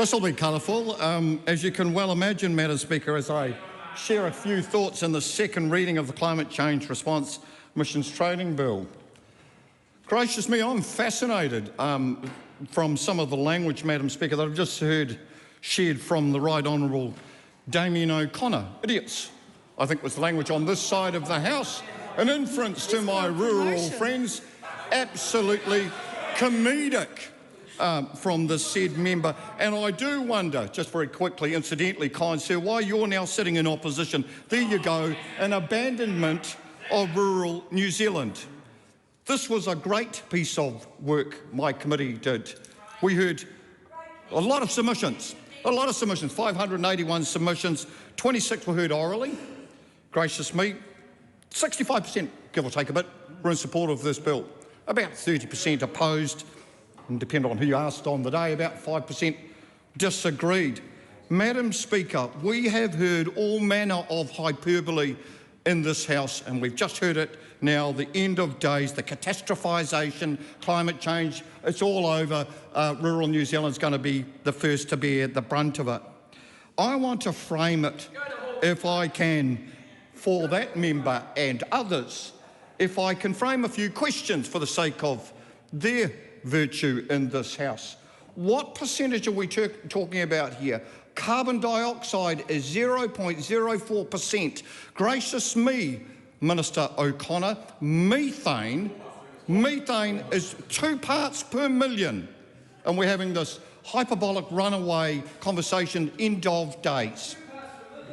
This will be colourful. As you can well imagine, Madam Speaker, as I share a few thoughts in the second reading of the Climate Change Response Emissions Trading Bill. Gracious me, I'm fascinated from some of the language, Madam Speaker, that I've just heard shared from the Right Honourable Damien O'Connor. Idiots, I think was the language on this side of the House. An inference to my rural friends, absolutely comedic. From the said member. And I do wonder, just very quickly, incidentally, kind sir, why you're now sitting in opposition. There you go, an abandonment of rural New Zealand. This was a great piece of work my committee did. We heard a lot of submissions, 581 submissions, 26 were heard orally. Gracious me, 65%, give or take a bit, were in support of this bill. About 30% opposed. And depending on who you asked on the day, about 5% disagreed. Madam Speaker, we have heard all manner of hyperbole in this House, and we've just heard it now, the end of days, the catastrophisation, climate change, it's all over. Rural New Zealand's going to be the first to bear the brunt of it. I want to frame it, if I can, for that member and others, if I can frame a few questions for the sake of their virtue in this House. What percentage are we talking about here? Carbon dioxide is 0.04%. Gracious me, Minister O'Connor, methane is 2 parts per million. And we're having this hyperbolic runaway conversation end of days.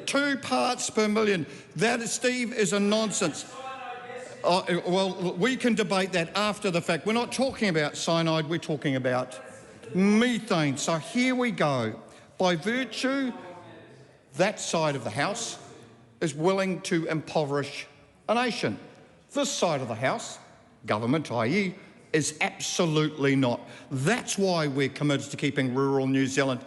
2 parts per million. That, Steve, is a nonsense. Well, we can debate that after the fact. We're not talking about cyanide, we're talking about methane. So here we go. By virtue, that side of the House is willing to impoverish a nation. This side of the House, government, i.e., is absolutely not. That's why we're committed to keeping rural New Zealand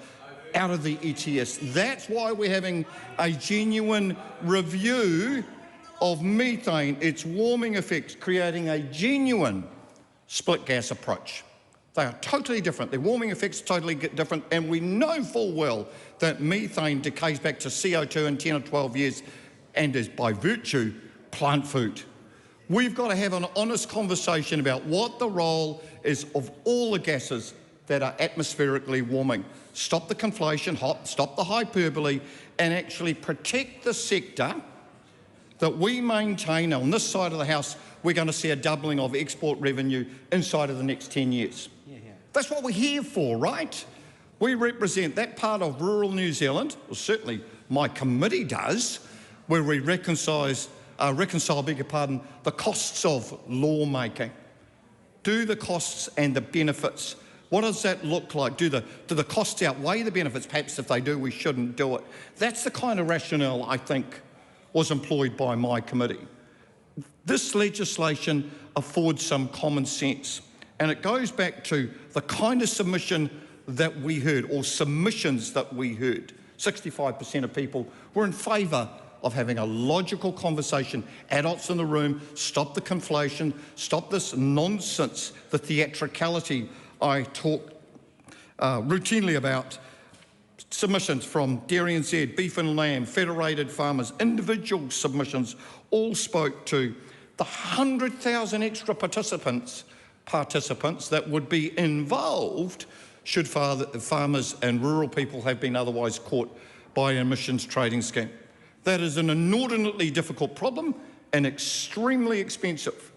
out of the ETS. That's why we're having a genuine review of methane, its warming effects, creating a genuine split gas approach. They are totally different. Their warming effects are totally different, and we know full well that methane decays back to CO2 in 10 or 12 years and is, by virtue, plant food. We've got to have an honest conversation about what the role is of all the gases that are atmospherically warming. Stop the conflation, stop the hyperbole, and actually protect the sector that we maintain. On this side of the House, we're going to see a doubling of export revenue inside of the next 10 years. That's what we're here for, right? We represent that part of rural New Zealand, well, certainly my committee does, where we reconcile, the costs of lawmaking. Do the costs and the benefits. What does that look like? Do the costs outweigh the benefits? Perhaps if they do, we shouldn't do it. That's the kind of rationale, I think, was employed by my committee. This legislation affords some common sense, and it goes back to the kind of submission that we heard, or submissions that we heard. 65% of people were in favour of having a logical conversation. Adults in the room, stop the conflation, stop this nonsense, the theatricality I talk routinely about. Submissions from Dairy NZ, Beef and Lamb, Federated Farmers, individual submissions all spoke to the 100,000 extra participants that would be involved should farmers and rural people have been otherwise caught by an emissions trading scheme. That is an inordinately difficult problem and extremely expensive.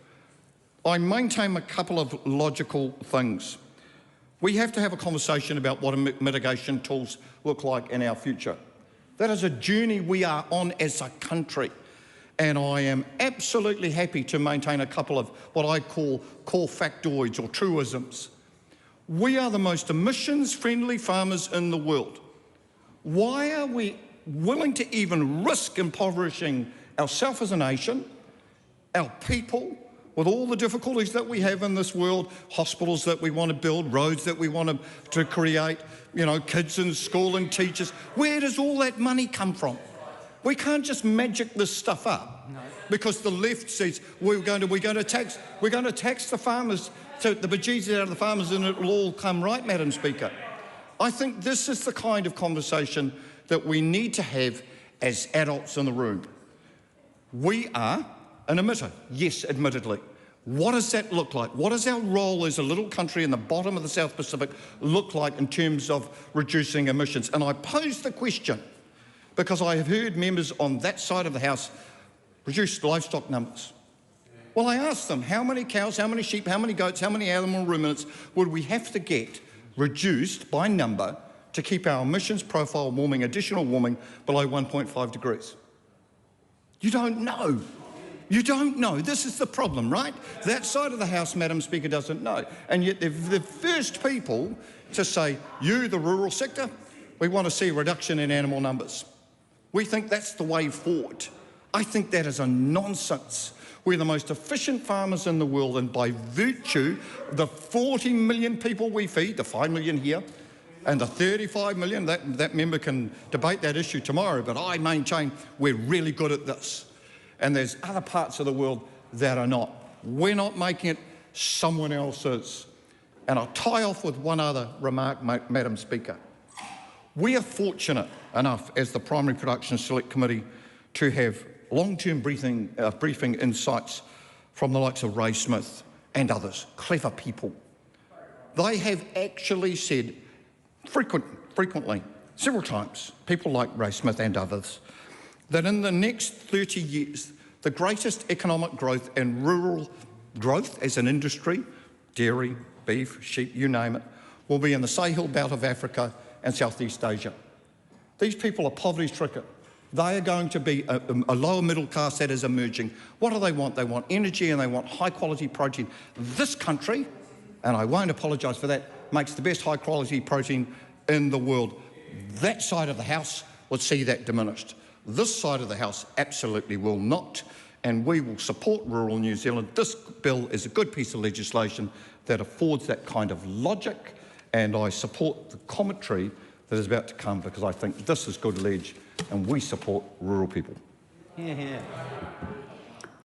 I maintain a couple of logical things. We have to have a conversation about what mitigation tools look like in our future. That is a journey we are on as a country. And I am absolutely happy to maintain a couple of what I call core factoids or truisms. We are the most emissions-friendly farmers in the world. Why are we willing to even risk impoverishing ourselves as a nation, our people, with all the difficulties that we have in this world, hospitals that we want to build, roads that we want to create, kids in school and teachers? Where does all that money come from? We can't just magic this stuff up because the left says we're going to tax the farmers, so the bejesus out of the farmers, and it will all come right, Madam Speaker. I think this is the kind of conversation that we need to have as adults in the room. We are an emitter, yes, admittedly. What does that look like? What does our role as a little country in the bottom of the South Pacific look like in terms of reducing emissions? And I pose the question because I have heard members on that side of the House reduce livestock numbers. Well, I asked them, how many cows, how many sheep, how many goats, how many animal ruminants would we have to get reduced by number to keep our emissions profile warming, additional warming, below 1.5 degrees? You don't know. You don't know. This is the problem, right? That side of the House, Madam Speaker, doesn't know. And yet they're the first people to say, you, the rural sector, we want to see a reduction in animal numbers. We think that's the way forward. I think that is a nonsense. We're the most efficient farmers in the world, and by virtue, the 40 million people we feed, the 5 million here, and the 35 million, that member can debate that issue tomorrow, but I maintain we're really good at this. And there's other parts of the world that are not. We're not making it, someone else is. And I'll tie off with one other remark, Madam Speaker. We are fortunate enough as the Primary Production Select Committee to have long-term briefing insights from the likes of Ray Smith and others, clever people. They have actually said frequently, several times, people like Ray Smith and others, that in the next 30 years, the greatest economic growth and rural growth as an industry, dairy, beef, sheep, you name it, will be in the Sahel belt of Africa and Southeast Asia. These people are poverty-stricken. They are going to be a lower middle class that is emerging. What do they want? They want energy and they want high-quality protein. This country, and I won't apologise for that, makes the best high-quality protein in the world. That side of the House would see that diminished. This side of the House absolutely will not, and we will support rural New Zealand. This bill is a good piece of legislation that affords that kind of logic, and I support the commentary that is about to come because I think this is good ledge and we support rural people. Yeah.